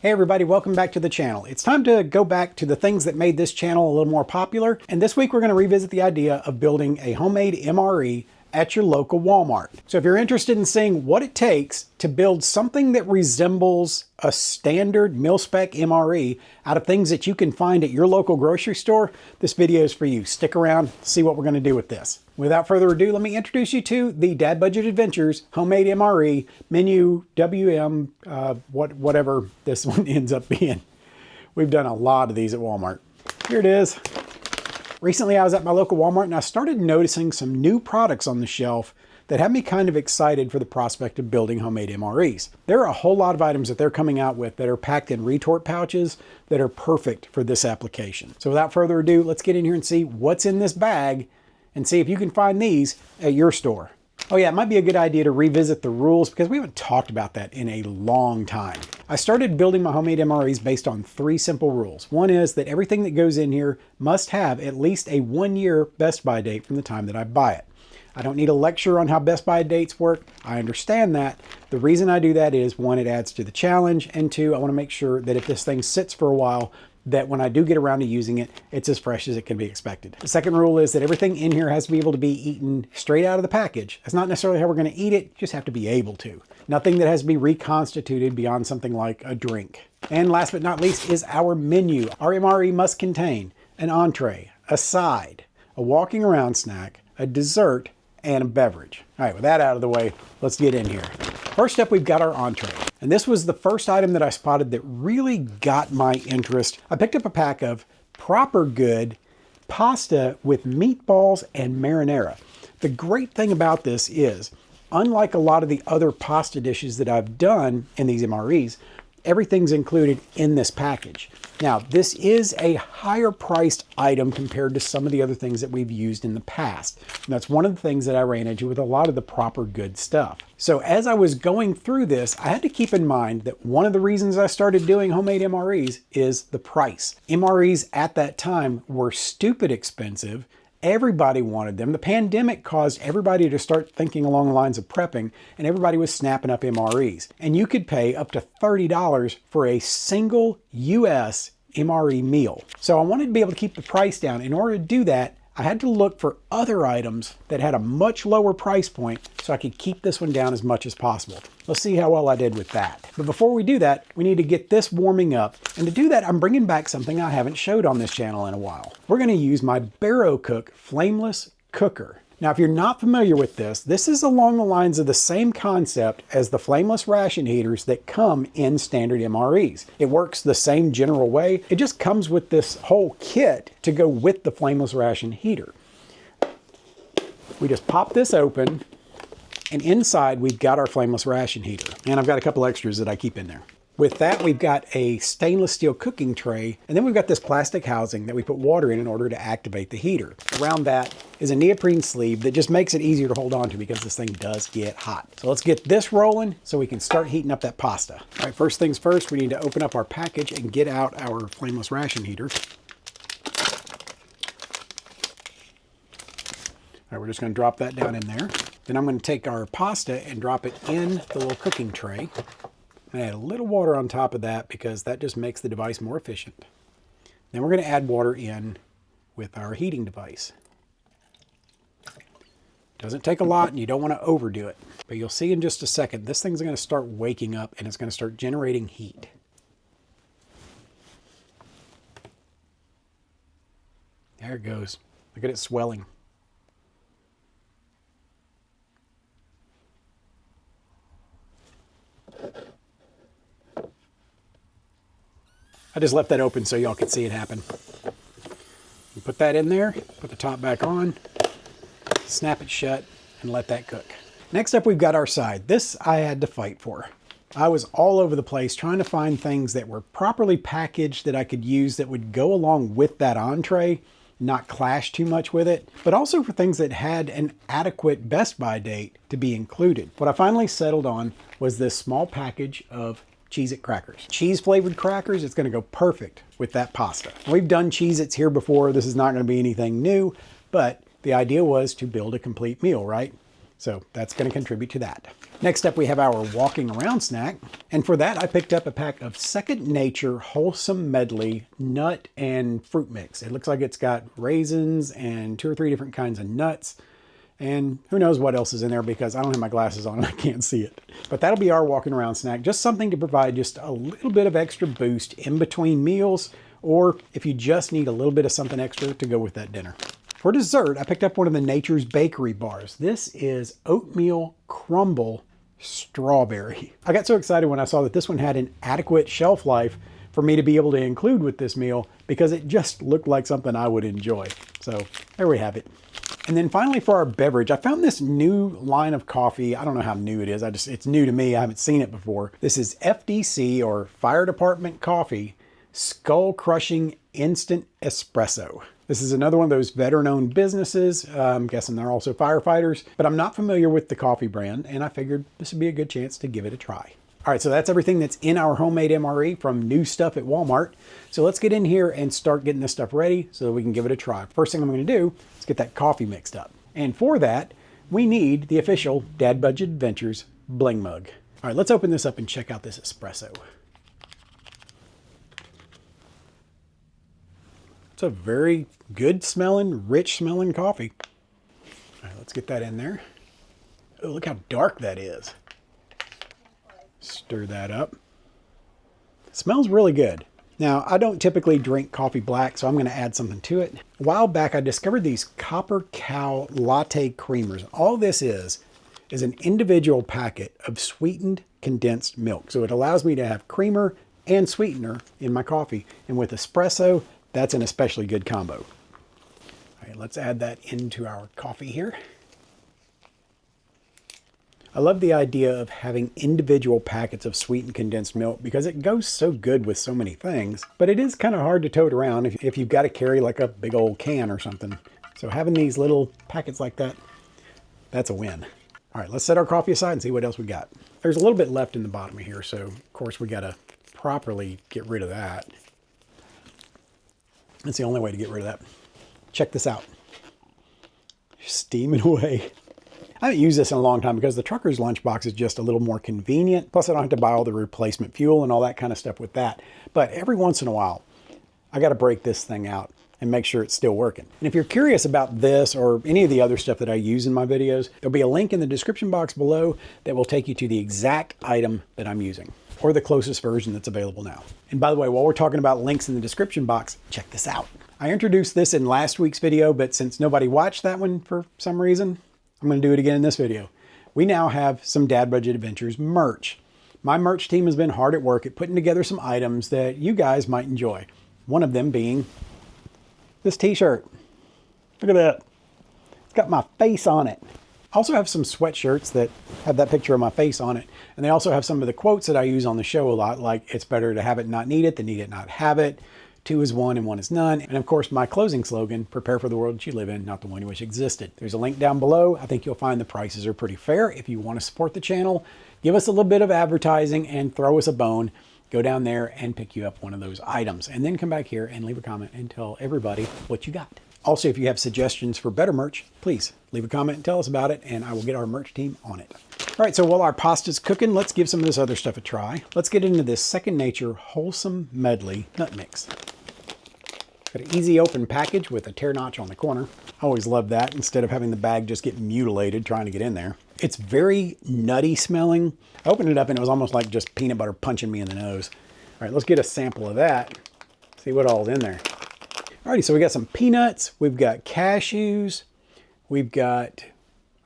Hey everybody, welcome back to the channel. It's time to go back to the things that made this channel a little more popular, and this week we're going to revisit the idea of building a homemade MRE at your local Walmart. So if you're interested in seeing what it takes to build something that resembles a standard mil-spec MRE out of things that you can find at your local grocery store, this video is for you. Stick around, see what we're going to do with this. Without further ado, let me introduce you to the Dad Budget Adventures Homemade MRE Menu WM, whatever this one ends up being. We've done a lot of these at Walmart. Here it is. Recently, I was at my local Walmart and I started noticing some new products on the shelf that had me kind of excited for the prospect of building homemade MREs. There are a whole lot of items that they're coming out with that are packed in retort pouches that are perfect for this application. So without further ado, let's get in here and see what's in this bag and see if you can find these at your store. Oh yeah, it might be a good idea to revisit the rules because we haven't talked about that in a long time. I started building my homemade MREs based on 3 simple rules. One is that everything that goes in here must have at least a 1-year best by date from the time that I buy it. I don't need a lecture on how best by dates work. I understand that. The reason I do that is 1, it adds to the challenge, and 2, I want to make sure that if this thing sits for a while, that when I do get around to using it, it's as fresh as it can be expected. The second rule is that everything in here has to be able to be eaten straight out of the package. That's not necessarily how we're going to eat it, you just have to be able to. Nothing that has to be reconstituted beyond something like a drink. And last but not least is our menu. Our MRE must contain an entree, a side, a walking around snack, a dessert, and a beverage. All right, with that out of the way, let's get in here. First up, we've got our entree. And this was the first item that I spotted that really got my interest. I picked up a pack of proper good pasta with meatballs and marinara. The great thing about this is, unlike a lot of the other pasta dishes that I've done in these MREs, everything's included in this package. Now, this is a higher priced item compared to some of the other things that we've used in the past. And that's one of the things that I ran into with a lot of the proper good stuff. So as I was going through this, I had to keep in mind that one of the reasons I started doing homemade MREs is the price. MREs at that time were stupid expensive. Everybody wanted them. The pandemic caused everybody to start thinking along the lines of prepping, and everybody was snapping up MREs. And you could pay up to $30 for a single US MRE meal. So I wanted to be able to keep the price down. In order to do that, I had to look for other items that had a much lower price point so I could keep this one down as much as possible. Let's see how well I did with that. But before we do that, we need to get this warming up. And to do that, I'm bringing back something I haven't showed on this channel in a while. We're going to use my BarrowCook flameless cooker. Now, if you're not familiar with this, this is along the lines of the same concept as the flameless ration heaters that come in standard MREs. It works the same general way. It just comes with this whole kit to go with the flameless ration heater. We just pop this open, and inside we've got our flameless ration heater. And I've got a couple extras that I keep in there. With that, we've got a stainless steel cooking tray, and then we've got this plastic housing that we put water in order to activate the heater. Around that is a neoprene sleeve that just makes it easier to hold on to because this thing does get hot. So let's get this rolling so we can start heating up that pasta. All right, first things first, we need to open up our package and get out our flameless ration heater. All right, we're just going to drop that down in there. Then I'm going to take our pasta and drop it in the little cooking tray. I add a little water on top of that because that just makes the device more efficient. Then we're going to add water in with our heating device. Doesn't take a lot and you don't want to overdo it. But you'll see in just a second, this thing's going to start waking up and it's going to start generating heat. There it goes. Look at it swelling. I just left that open so y'all could see it happen. You put that in there, put the top back on, snap it shut, and let that cook. Next up, we've got our side. This I had to fight for. I was all over the place trying to find things that were properly packaged that I could use that would go along with that entree, not clash too much with it, but also for things that had an adequate best by date to be included. What I finally settled on was this small package of Cheez-It crackers. Cheese flavored crackers, it's gonna go perfect with that pasta. We've done Cheez-Its here before. This is not gonna be anything new, but the idea was to build a complete meal, right? So that's going to contribute to that. Next up, we have our walking around snack. And for that, I picked up a pack of Second Nature Wholesome Medley nut and fruit mix. It looks like it's got raisins and 2 or 3 different kinds of nuts. And who knows what else is in there because I don't have my glasses on and I can't see it. But that'll be our walking around snack. Just something to provide just a little bit of extra boost in between meals, or if you just need a little bit of something extra to go with that dinner. For dessert, I picked up one of the Nature's Bakery bars. This is oatmeal crumble strawberry. I got so excited when I saw that this one had an adequate shelf life for me to be able to include with this meal because it just looked like something I would enjoy. So there we have it. And then finally for our beverage, I found this new line of coffee. I don't know how new it is. It's new to me. I haven't seen it before. This is FDC, or Fire Department Coffee, Skull Crushing Instant Espresso. This is another one of those veteran-owned businesses. I'm guessing they're also firefighters, but I'm not familiar with the coffee brand, and I figured this would be a good chance to give it a try. All right, so that's everything that's in our homemade MRE from new stuff at Walmart. So let's get in here and start getting this stuff ready so that we can give it a try. First thing I'm going to do is get that coffee mixed up. And for that, we need the official Dad Budget Adventures Bling Mug. All right, let's open this up and check out this espresso. It's a very good smelling, rich smelling coffee. All right, let's get that in there. Oh, look how dark that is. Stir that up. It smells really good. Now, I don't typically drink coffee black, so I'm going to add something to it. A while back, I discovered these Copper Cow latte creamers. All this is an individual packet of sweetened condensed milk. So it allows me to have creamer and sweetener in my coffee. And with espresso, that's an especially good combo. All right, let's add that into our coffee here. I love the idea of having individual packets of sweetened condensed milk because it goes so good with so many things, but it is kind of hard to tote around if you've got to carry like a big old can or something. So having these little packets like that, that's a win. All right, let's set our coffee aside and see what else we got. There's a little bit left in the bottom of here, so of course we got to properly get rid of that. That's the only way to get rid of that. Check this out. Steaming away. I haven't used this in a long time because the trucker's lunchbox is just a little more convenient. Plus I don't have to buy all the replacement fuel and all that kind of stuff with that. But every once in a while, I got to break this thing out and make sure it's still working. And if you're curious about this or any of the other stuff that I use in my videos, there'll be a link in the description box below that will take you to the exact item that I'm using, or the closest version that's available now. And by the way, while we're talking about links in the description box, check this out. I introduced this in last week's video, but since nobody watched that one for some reason, I'm going to do it again in this video. We now have some Dad Budget Adventures merch. My merch team has been hard at work at putting together some items that you guys might enjoy. One of them being this t-shirt. Look at that. It's got my face on it. I also have some sweatshirts that have that picture of my face on it. And they also have some of the quotes that I use on the show a lot, like it's better to have it not need it than need it not have it. 2 is 1 and 1 is none. And of course, my closing slogan, prepare for the world that you live in, not the one you wish existed. There's a link down below. I think you'll find the prices are pretty fair. If you want to support the channel, give us a little bit of advertising and throw us a bone, go down there and pick you up one of those items. And then come back here and leave a comment and tell everybody what you got. Also, if you have suggestions for better merch, please leave a comment and tell us about it, and I will get our merch team on it. All right, so while our pasta's cooking, let's give some of this other stuff a try. Let's get into this Second Nature Wholesome Medley Nut Mix. Got an easy open package with a tear notch on the corner. I always love that instead of having the bag just get mutilated trying to get in there. It's very nutty smelling. I opened it up and it was almost like just peanut butter punching me in the nose. All right, let's get a sample of that. See what all's in there. Alrighty, so we got some peanuts, we've got cashews, we've got,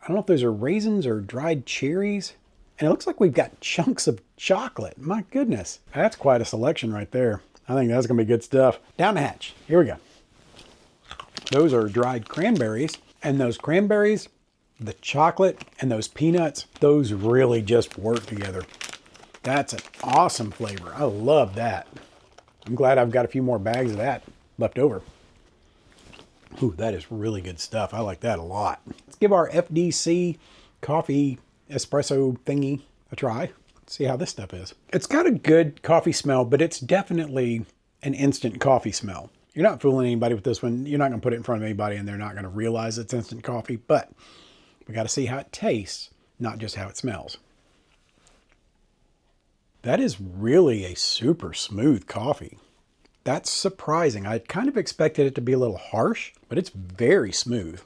I don't know if those are raisins or dried cherries, and it looks like we've got chunks of chocolate. My goodness, that's quite a selection right there. I think that's gonna be good stuff. Down the hatch, here we go. Those are dried cranberries, and those cranberries, the chocolate, and those peanuts, those really just work together. That's an awesome flavor. I love that. I'm glad I've got a few more bags of that left over. Ooh, that is really good stuff. I like that a lot. Let's give our FDC coffee espresso thingy a try. Let's see how this stuff is. It's got a good coffee smell, but it's definitely an instant coffee smell. You're not fooling anybody with this one. You're not going to put it in front of anybody and they're not going to realize it's instant coffee, but We got to see how it tastes, not just how it smells. That is really a super smooth coffee. That's surprising. I kind of expected it to be a little harsh, but it's very smooth.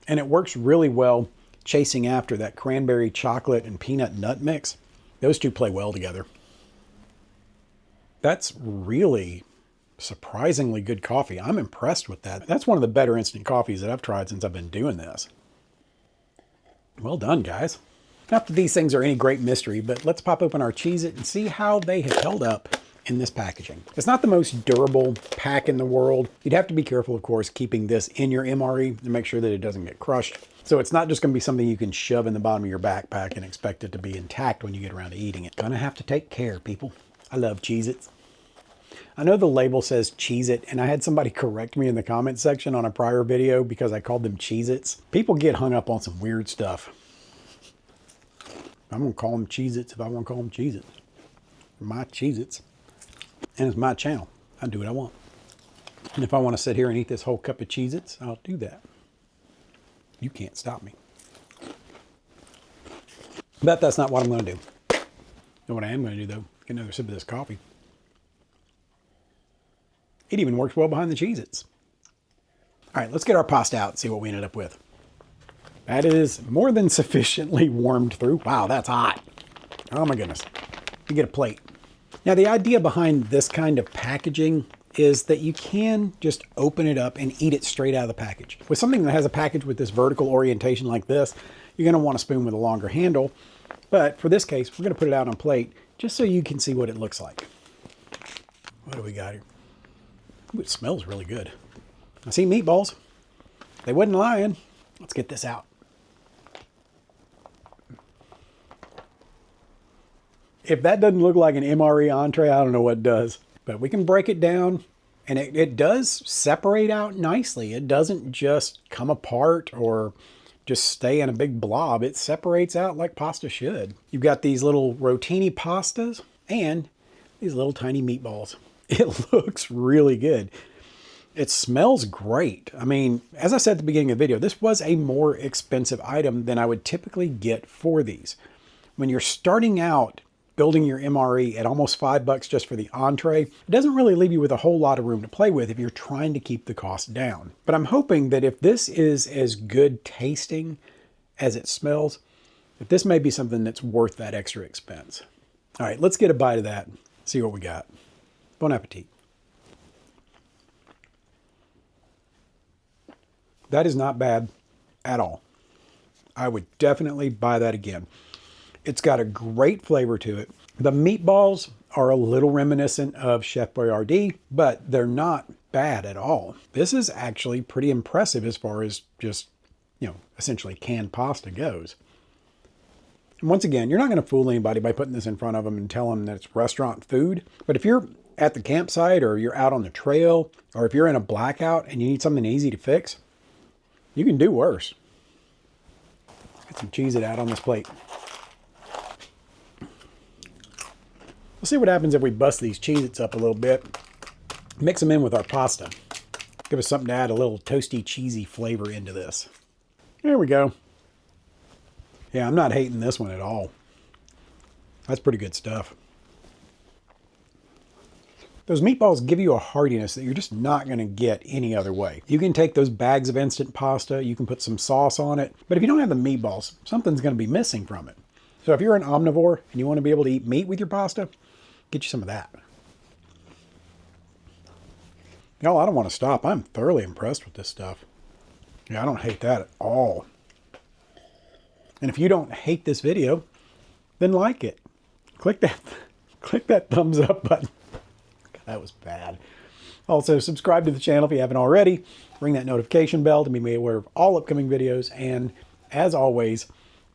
And it works really well chasing after that cranberry chocolate and peanut nut mix. Those two play well together. That's really surprisingly good coffee. I'm impressed with that. That's one of the better instant coffees that I've tried since I've been doing this. Well done, guys. Not that these things are any great mystery, but let's pop open our Cheez-It and see how they have held up in this packaging. It's not the most durable pack in the world. You'd have to be careful, of course, keeping this in your MRE to make sure that it doesn't get crushed. So it's not just going to be something you can shove in the bottom of your backpack and expect it to be intact when you get around to eating it. Gonna have to take care, people. I love Cheez-Its. I know the label says Cheez-It, and I had somebody correct me in the comment section on a prior video because I called them Cheez-Its. People get hung up on some weird stuff. I'm going to call them Cheez-Its if I want to call them Cheez-Its. They're my Cheez-Its. And it's my channel. I do what I want. And if I want to sit here and eat this whole cup of Cheez-Its, I'll do that. You can't stop me. But that's not what I'm going to do. You know what I am going to do, though? Get another sip of this coffee. It even works well behind the Cheez-Its. All right, let's get our pasta out and see what we ended up with. That is more than sufficiently warmed through. Wow, that's hot. Oh my goodness. You get a plate. Now the idea behind this kind of packaging is that you can just open it up and eat it straight out of the package. With something that has a package with this vertical orientation like this, you're going to want a spoon with a longer handle. But for this case, we're going to put it out on a plate just so you can see what it looks like. What do we got here? Ooh, it smells really good. I see meatballs. They wasn't lying. Let's get this out. If that doesn't look like an MRE entree, I don't know what does. But we can break it down, and it does separate out nicely. It doesn't just come apart or just stay in a big blob. It separates out like pasta should. You've got these little rotini pastas and these little tiny meatballs. It looks really good. It smells great. I mean, as I said at the beginning of the video, this was a more expensive item than I would typically get for these. When you're starting out building your MRE at almost $5 just for the entree, it doesn't really leave you with a whole lot of room to play with if you're trying to keep the cost down. But I'm hoping that if this is as good tasting as it smells, that this may be something that's worth that extra expense. All right, let's get a bite of that, see what we got. Bon appetit. That is not bad at all. I would definitely buy that again. It's got a great flavor to it. The meatballs are a little reminiscent of Chef Boyardee, but they're not bad at all. This is actually pretty impressive as far as just, essentially canned pasta goes. And once again, you're not going to fool anybody by putting this in front of them and tell them that it's restaurant food. But if you're at the campsite or you're out on the trail or if you're in a blackout and you need something easy to fix, you can do worse. Get some Cheez-It out on this plate. We'll see what happens if we bust these Cheez-Its up a little bit. Mix them in with our pasta. Give us something to add a little toasty, cheesy flavor into this. There we go. Yeah, I'm not hating this one at all. That's pretty good stuff. Those meatballs give you a heartiness that you're just not going to get any other way. You can take those bags of instant pasta, you can put some sauce on it, but if you don't have the meatballs, something's going to be missing from it. So if you're an omnivore and you want to be able to eat meat with your pasta, get you some of that. Y'all, I don't want to stop. I'm thoroughly impressed with this stuff. Yeah, I don't hate that at all. And if you don't hate this video, then like it. Click that thumbs up button. God, that was bad. Also, subscribe to the channel if you haven't already. Ring that notification bell to be made aware of all upcoming videos. And as always,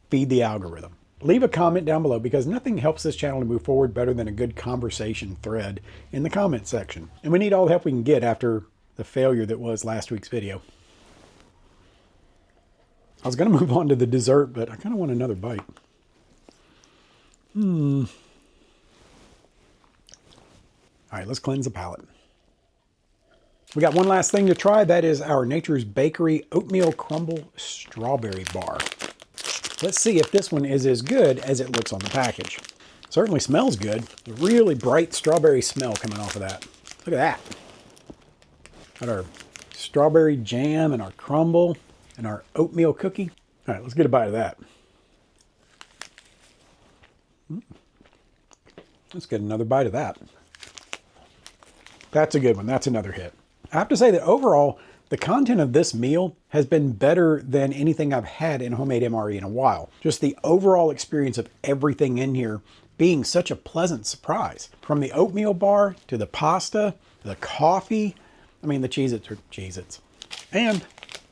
feed the algorithm. Leave a comment down below because nothing helps this channel to move forward better than a good conversation thread in the comment section. And we need all the help we can get after the failure that was last week's video. I was going to move on to the dessert, but I kind of want another bite. All right, let's cleanse the palate. We got one last thing to try. That is our Nature's Bakery Oatmeal Crumble Strawberry Bar. Let's see if this one is as good as it looks on the package. Certainly smells good. A really bright strawberry smell coming off of that. Look at that. Got our strawberry jam and our crumble and our oatmeal cookie. All right, let's get a bite of that. Let's get another bite of that. That's a good one. That's another hit. I have to say that overall, the content of this meal has been better than anything I've had in homemade MRE in a while. Just the overall experience of everything in here being such a pleasant surprise. From the oatmeal bar to the pasta, the coffee, I mean the Cheez-Its are Cheez-Its. And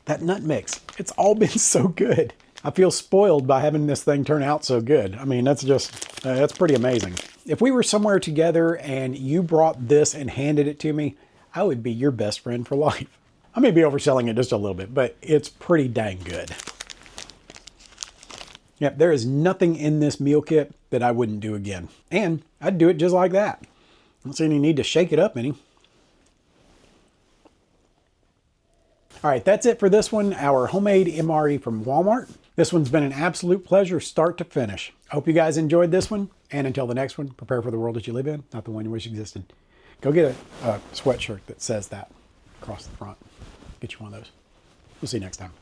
that nut mix. It's all been so good. I feel spoiled by having this thing turn out so good. I mean, that's just, that's pretty amazing. If we were somewhere together and you brought this and handed it to me, I would be your best friend for life. I may be overselling it just a little bit, but it's pretty dang good. Yep, there is nothing in this meal kit that I wouldn't do again. And I'd do it just like that. I don't see any need to shake it up any. All right, that's it for this one, our homemade MRE from Walmart. This one's been an absolute pleasure start to finish. I hope you guys enjoyed this one. And until the next one, prepare for the world that you live in, not the one you wish existed. Go get a sweatshirt that says that across the front. Get you one of those. We'll see you next time.